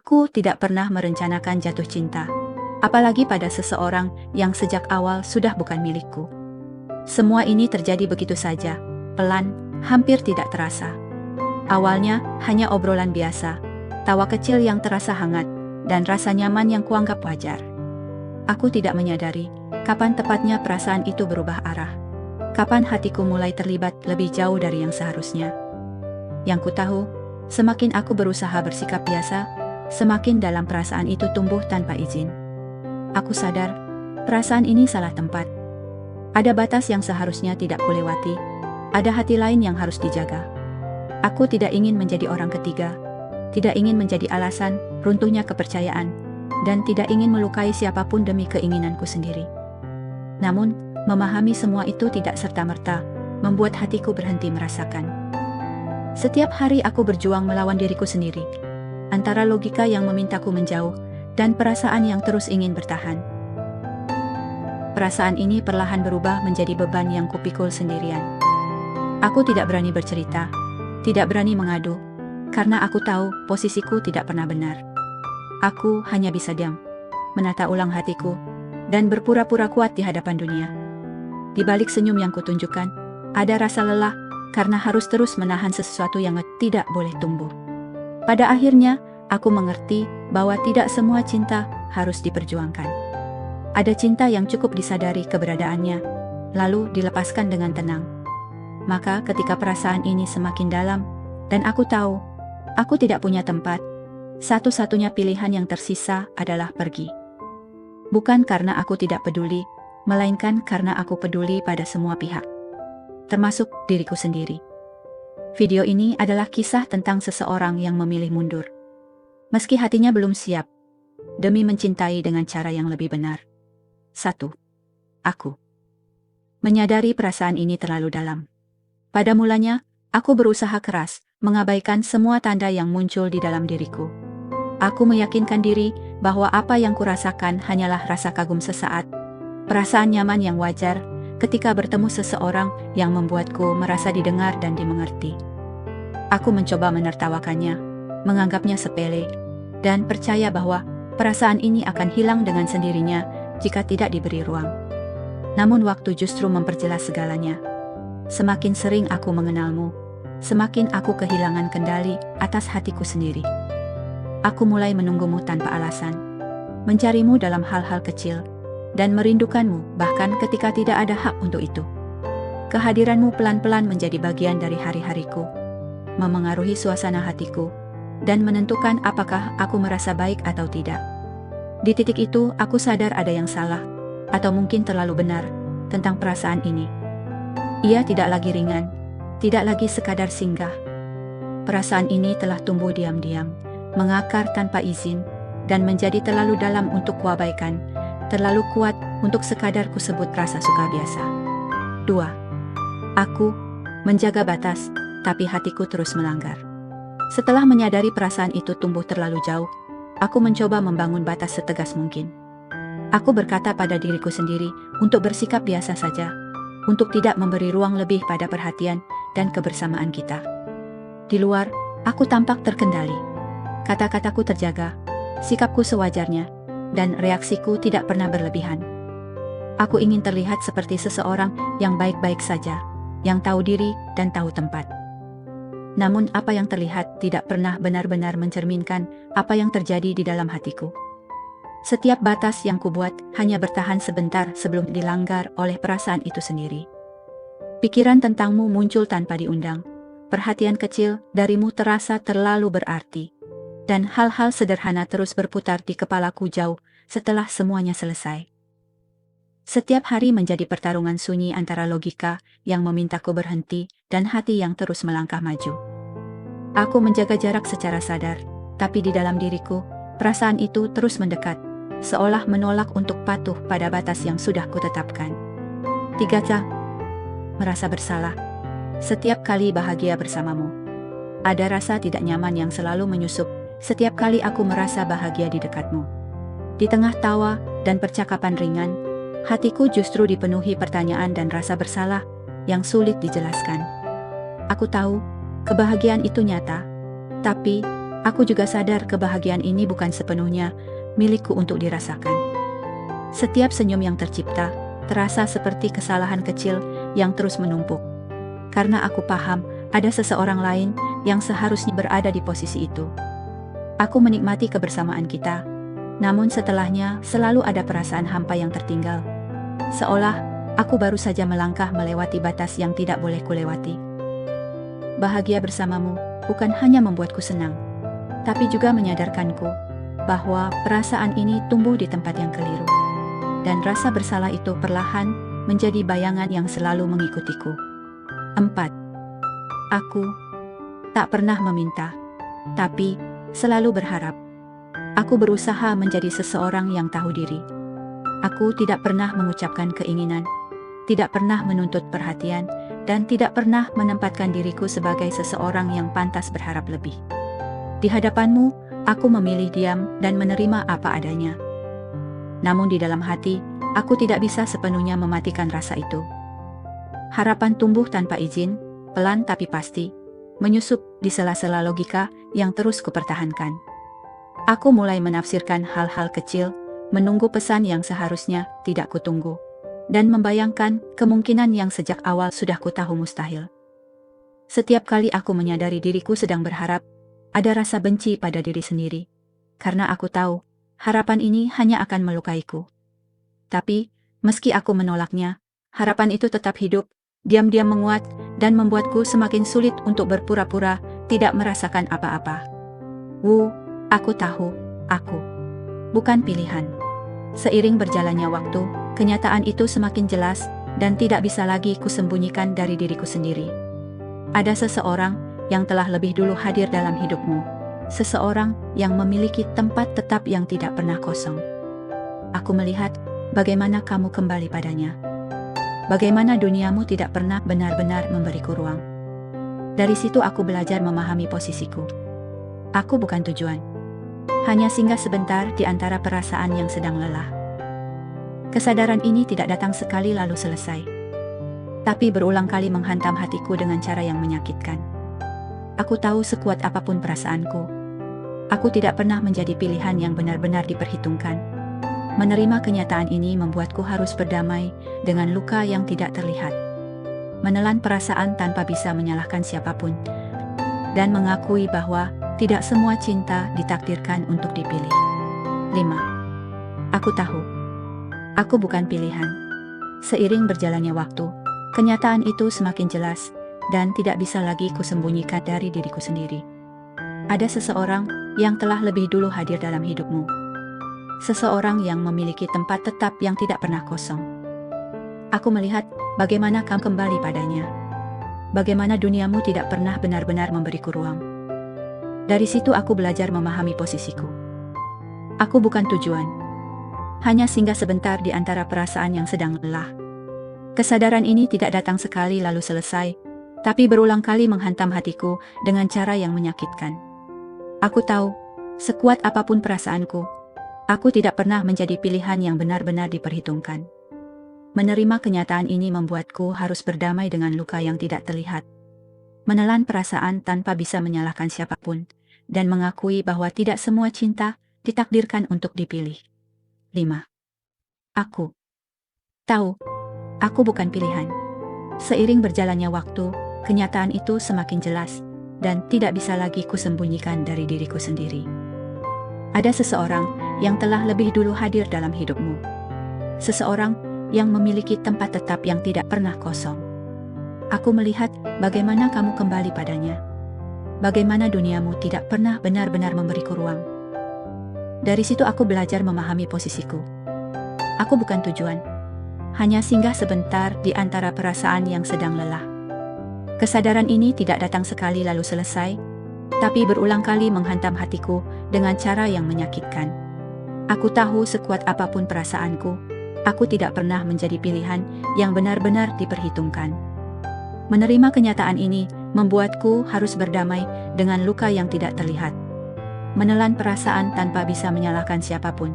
Aku tidak pernah merencanakan jatuh cinta, apalagi pada seseorang yang sejak awal sudah bukan milikku. Semua ini terjadi begitu saja, pelan, hampir tidak terasa. Awalnya hanya obrolan biasa, tawa kecil yang terasa hangat, dan rasa nyaman yang kuanggap wajar. Aku tidak menyadari kapan tepatnya perasaan itu berubah arah. Kapan hatiku mulai terlibat lebih jauh dari yang seharusnya. Yang ku tahu, semakin aku berusaha bersikap biasa, semakin dalam perasaan itu tumbuh tanpa izin. Aku sadar, perasaan ini salah tempat. Ada batas yang seharusnya tidak kulewati, ada hati lain yang harus dijaga. Aku tidak ingin menjadi orang ketiga, tidak ingin menjadi alasan runtuhnya kepercayaan, dan tidak ingin melukai siapapun demi keinginanku sendiri. Namun, memahami semua itu tidak serta-merta membuat hatiku berhenti merasakan. Setiap hari aku berjuang melawan diriku sendiri, antara logika yang memintaku menjauh dan perasaan yang terus ingin bertahan. Perasaan ini perlahan berubah menjadi beban yang kupikul sendirian. Aku tidak berani bercerita, tidak berani mengadu, karena aku tahu posisiku tidak pernah benar. Aku hanya bisa diam, menata ulang hatiku, dan berpura-pura kuat di hadapan dunia. Di balik senyum yang kutunjukkan, ada rasa lelah karena harus terus menahan sesuatu yang tidak boleh tumbuh. Pada akhirnya, aku mengerti bahwa tidak semua cinta harus diperjuangkan. Ada cinta yang cukup disadari keberadaannya, lalu dilepaskan dengan tenang. Maka ketika perasaan ini semakin dalam, dan aku tahu, aku tidak punya tempat, satu-satunya pilihan yang tersisa adalah pergi. Bukan karena aku tidak peduli, melainkan karena aku peduli pada semua pihak, termasuk diriku sendiri. Video ini adalah kisah tentang seseorang yang memilih mundur, meski hatinya belum siap, demi mencintai dengan cara yang lebih benar. 1. Aku menyadari perasaan ini terlalu dalam. Pada mulanya, aku berusaha keras, mengabaikan semua tanda yang muncul di dalam diriku. Aku meyakinkan diri bahwa apa yang kurasakan hanyalah rasa kagum sesaat, perasaan nyaman yang wajar ketika bertemu seseorang yang membuatku merasa didengar dan dimengerti. Aku mencoba menertawakannya, menganggapnya sepele, dan percaya bahwa perasaan ini akan hilang dengan sendirinya jika tidak diberi ruang. Namun waktu justru memperjelas segalanya. Semakin sering aku mengenalmu, semakin aku kehilangan kendali atas hatiku sendiri. Aku mulai menunggumu tanpa alasan, mencarimu dalam hal-hal kecil, dan merindukanmu bahkan ketika tidak ada hak untuk itu. Kehadiranmu pelan-pelan menjadi bagian dari hari-hariku, memengaruhi suasana hatiku, dan menentukan apakah aku merasa baik atau tidak. Di titik itu, aku sadar ada yang salah, atau mungkin terlalu benar, tentang perasaan ini. Ia tidak lagi ringan, tidak lagi sekadar singgah. Perasaan ini telah tumbuh diam-diam, mengakar tanpa izin, dan menjadi terlalu dalam untuk kuabaikan, terlalu kuat untuk sekadar kusebut rasa suka biasa. 2. Aku menjaga batas, tapi hatiku terus melanggar. Setelah menyadari perasaan itu tumbuh terlalu jauh, aku mencoba membangun batas setegas mungkin. Aku berkata pada diriku sendiri untuk bersikap biasa saja, untuk tidak memberi ruang lebih pada perhatian dan kebersamaan kita. Di luar, aku tampak terkendali. Kata-kataku terjaga, sikapku sewajarnya, dan reaksiku tidak pernah berlebihan. Aku ingin terlihat seperti seseorang yang baik-baik saja, yang tahu diri dan tahu tempat. Namun apa yang terlihat tidak pernah benar-benar mencerminkan apa yang terjadi di dalam hatiku. Setiap batas yang kubuat hanya bertahan sebentar sebelum dilanggar oleh perasaan itu sendiri. Pikiran tentangmu muncul tanpa diundang. Perhatian kecil darimu terasa terlalu berarti. Dan hal-hal sederhana terus berputar di kepalaku jauh setelah semuanya selesai. Setiap hari menjadi pertarungan sunyi antara logika yang memintaku berhenti dan hati yang terus melangkah maju. Aku menjaga jarak secara sadar, tapi di dalam diriku, perasaan itu terus mendekat, seolah menolak untuk patuh pada batas yang sudah kutetapkan. 3. Merasa bersalah. Setiap kali bahagia bersamamu, ada rasa tidak nyaman yang selalu menyusup setiap kali aku merasa bahagia di dekatmu. Di tengah tawa dan percakapan ringan, hatiku justru dipenuhi pertanyaan dan rasa bersalah yang sulit dijelaskan. Aku tahu, kebahagiaan itu nyata, tapi Aku juga sadar kebahagiaan ini bukan sepenuhnya milikku untuk dirasakan. Setiap senyum yang tercipta terasa seperti kesalahan kecil yang terus menumpuk. Karena aku paham ada seseorang lain yang seharusnya berada di posisi itu. Aku menikmati kebersamaan kita, namun setelahnya selalu ada perasaan hampa yang tertinggal. Seolah aku baru saja melangkah melewati batas yang tidak boleh kulewati. Bahagia bersamamu bukan hanya membuatku senang, tapi juga menyadarkanku bahwa perasaan ini tumbuh di tempat yang keliru. Dan rasa bersalah itu perlahan menjadi bayangan yang selalu mengikutiku. 4. Aku tak pernah meminta, tapi selalu berharap. Aku berusaha menjadi seseorang yang tahu diri. Aku tidak pernah mengucapkan keinginan, tidak pernah menuntut perhatian, dan tidak pernah menempatkan diriku sebagai seseorang yang pantas berharap lebih. Di hadapanmu, aku memilih diam dan menerima apa adanya. Namun di dalam hati, aku tidak bisa sepenuhnya mematikan rasa itu. Harapan tumbuh tanpa izin, pelan tapi pasti, menyusup di sela-sela logika yang terus kupertahankan. Aku mulai menafsirkan hal-hal kecil, menunggu pesan yang seharusnya tidak kutunggu, dan membayangkan kemungkinan yang sejak awal sudah kutahu mustahil. Setiap kali aku menyadari diriku sedang berharap, ada rasa benci pada diri sendiri, karena aku tahu harapan ini hanya akan melukaiku. Tapi, meski aku menolaknya, harapan itu tetap hidup, diam-diam menguat, dan membuatku semakin sulit untuk berpura-pura tidak merasakan apa-apa. Aku tahu, aku bukan pilihan. Seiring berjalannya waktu, kenyataan itu semakin jelas, dan tidak bisa lagi kusembunyikan dari diriku sendiri. Ada seseorang yang telah lebih dulu hadir dalam hidupmu. Seseorang yang memiliki tempat tetap yang tidak pernah kosong. Aku melihat bagaimana kamu kembali padanya. Bagaimana duniamu tidak pernah benar-benar memberiku ruang. Dari situ aku belajar memahami posisiku. Aku bukan tujuan. Hanya singgah sebentar di antara perasaan yang sedang lelah. Kesadaran ini tidak datang sekali lalu selesai, tapi berulang kali menghantam hatiku dengan cara yang menyakitkan. Aku tahu sekuat apapun perasaanku, aku tidak pernah menjadi pilihan yang benar-benar diperhitungkan. Menerima kenyataan ini membuatku harus berdamai dengan luka yang tidak terlihat. Menelan perasaan tanpa bisa menyalahkan siapapun, dan mengakui bahwa tidak semua cinta ditakdirkan untuk dipilih. 5. Aku tahu, aku bukan pilihan. Seiring berjalannya waktu, kenyataan itu semakin jelas, dan tidak bisa lagi kusembunyikan dari diriku sendiri. Ada seseorang yang telah lebih dulu hadir dalam hidupmu. Seseorang yang memiliki tempat tetap yang tidak pernah kosong. Aku melihat bagaimana kamu kembali padanya. Bagaimana duniamu tidak pernah benar-benar memberiku ruang. Dari situ aku belajar memahami posisiku. Aku bukan tujuan. Hanya singgah sebentar di antara perasaan yang sedang lelah. Kesadaran ini tidak datang sekali lalu selesai, tapi berulang kali menghantam hatiku dengan cara yang menyakitkan. Aku tahu, sekuat apapun perasaanku, aku tidak pernah menjadi pilihan yang benar-benar diperhitungkan. Menerima kenyataan ini membuatku harus berdamai dengan luka yang tidak terlihat. Menelan perasaan tanpa bisa menyalahkan siapapun, dan mengakui bahwa tidak semua cinta ditakdirkan untuk dipilih. 5. Aku tahu, aku bukan pilihan. Seiring berjalannya waktu, kenyataan itu semakin jelas, dan tidak bisa lagi kusembunyikan dari diriku sendiri. Ada seseorang yang telah lebih dulu hadir dalam hidupmu. Seseorang yang memiliki tempat tetap yang tidak pernah kosong. Aku melihat bagaimana kamu kembali padanya. Bagaimana duniamu tidak pernah benar-benar memberiku ruang. Dari situ aku belajar memahami posisiku. Aku bukan tujuan. Hanya singgah sebentar di antara perasaan yang sedang lelah. Kesadaran ini tidak datang sekali lalu selesai, tapi berulang kali menghantam hatiku dengan cara yang menyakitkan. Aku tahu sekuat apapun perasaanku, aku tidak pernah menjadi pilihan yang benar-benar diperhitungkan. Menerima kenyataan ini membuatku harus berdamai dengan luka yang tidak terlihat. Menelan perasaan tanpa bisa menyalahkan siapapun,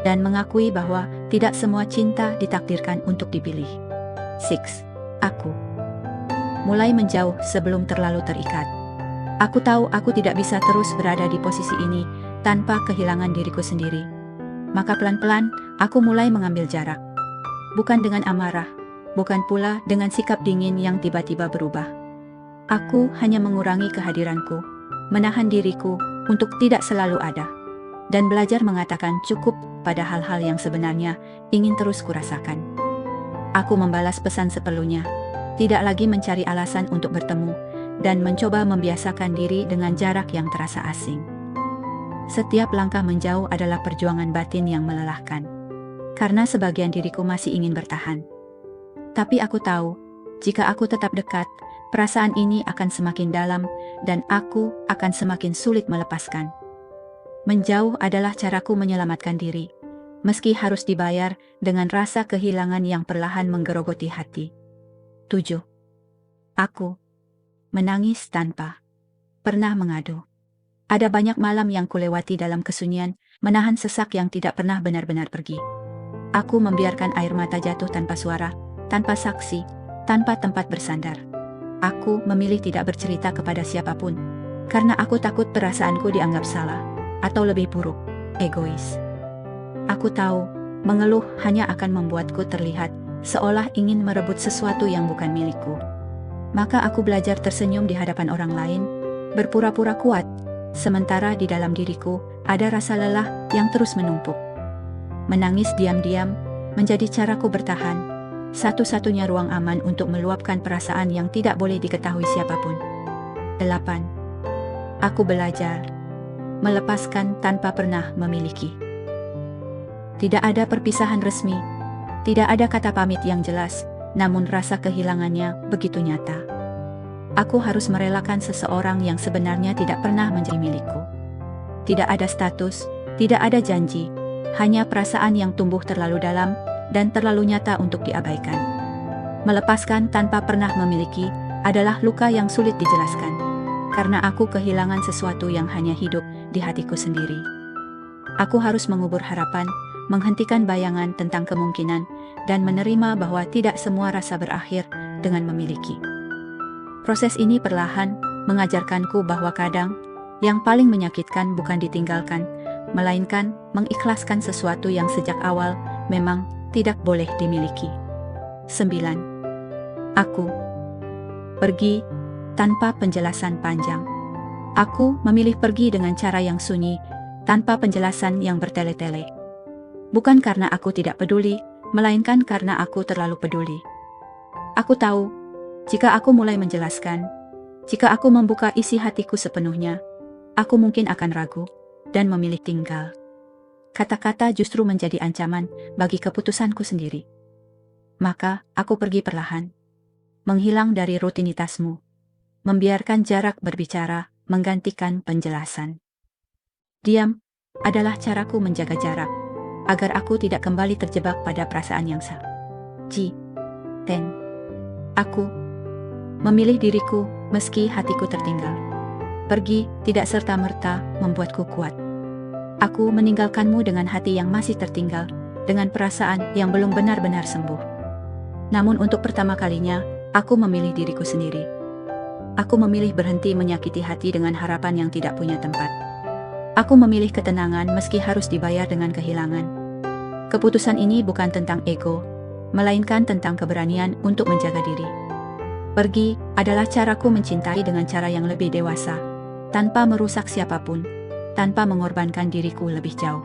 dan mengakui bahwa tidak semua cinta ditakdirkan untuk dipilih. 6. Aku mulai menjauh sebelum terlalu terikat. Aku tahu aku tidak bisa terus berada di posisi ini tanpa kehilangan diriku sendiri. Maka pelan-pelan, aku mulai mengambil jarak. Bukan dengan amarah, bukan pula dengan sikap dingin yang tiba-tiba berubah. Aku hanya mengurangi kehadiranku, menahan diriku untuk tidak selalu ada, dan belajar mengatakan cukup pada hal-hal yang sebenarnya ingin terus kurasakan. Aku membalas pesan seperlunya, tidak lagi mencari alasan untuk bertemu, dan mencoba membiasakan diri dengan jarak yang terasa asing. Setiap langkah menjauh adalah perjuangan batin yang melelahkan, karena sebagian diriku masih ingin bertahan. Tapi aku tahu, jika aku tetap dekat, perasaan ini akan semakin dalam, dan aku akan semakin sulit melepaskan. Menjauh adalah caraku menyelamatkan diri, meski harus dibayar dengan rasa kehilangan yang perlahan menggerogoti hati. 7. Aku menangis tanpa pernah mengadu. Ada banyak malam yang kulewati dalam kesunyian, menahan sesak yang tidak pernah benar-benar pergi. Aku membiarkan air mata jatuh tanpa suara, tanpa saksi, tanpa tempat bersandar. Aku memilih tidak bercerita kepada siapapun, karena aku takut perasaanku dianggap salah, atau lebih buruk, egois. Aku tahu, mengeluh hanya akan membuatku terlihat seolah ingin merebut sesuatu yang bukan milikku. Maka aku belajar tersenyum di hadapan orang lain, berpura-pura kuat, sementara di dalam diriku ada rasa lelah yang terus menumpuk. Menangis diam-diam menjadi caraku bertahan, satu-satunya ruang aman untuk meluapkan perasaan yang tidak boleh diketahui siapapun. 8. Aku belajar melepaskan tanpa pernah memiliki. Tidak ada perpisahan resmi, tidak ada kata pamit yang jelas, namun rasa kehilangannya begitu nyata. Aku harus merelakan seseorang yang sebenarnya tidak pernah menjadi milikku. Tidak ada status, tidak ada janji, hanya perasaan yang tumbuh terlalu dalam dan terlalu nyata untuk diabaikan. Melepaskan tanpa pernah memiliki adalah luka yang sulit dijelaskan, karena aku kehilangan sesuatu yang hanya hidup di hatiku sendiri. Aku harus mengubur harapan, menghentikan bayangan tentang kemungkinan, dan menerima bahwa tidak semua rasa berakhir dengan memiliki. Proses ini perlahan mengajarkanku bahwa kadang yang paling menyakitkan bukan ditinggalkan, melainkan mengikhlaskan sesuatu yang sejak awal memang tidak boleh dimiliki. 9. Aku pergi tanpa penjelasan panjang. Aku memilih pergi dengan cara yang sunyi, tanpa penjelasan yang bertele-tele. Bukan karena aku tidak peduli, melainkan karena aku terlalu peduli. Aku tahu, jika aku mulai menjelaskan, jika aku membuka isi hatiku sepenuhnya, aku mungkin akan ragu dan memilih tinggal. Kata-kata justru menjadi ancaman bagi keputusanku sendiri. Maka, aku pergi perlahan, menghilang dari rutinitasmu, membiarkan jarak berbicara, menggantikan penjelasan. Diam adalah caraku menjaga jarak, agar aku tidak kembali terjebak pada perasaan yang sama. 10. Aku memilih diriku meski hatiku tertinggal. Pergi tidak serta-merta membuatku kuat. Aku meninggalkanmu dengan hati yang masih tertinggal, dengan perasaan yang belum benar-benar sembuh. Namun untuk pertama kalinya, aku memilih diriku sendiri. Aku memilih berhenti menyakiti hati dengan harapan yang tidak punya tempat. Aku memilih ketenangan meski harus dibayar dengan kehilangan. Keputusan ini bukan tentang ego, melainkan tentang keberanian untuk menjaga diri. Pergi adalah caraku mencintai dengan cara yang lebih dewasa, tanpa merusak siapapun, tanpa mengorbankan diriku lebih jauh.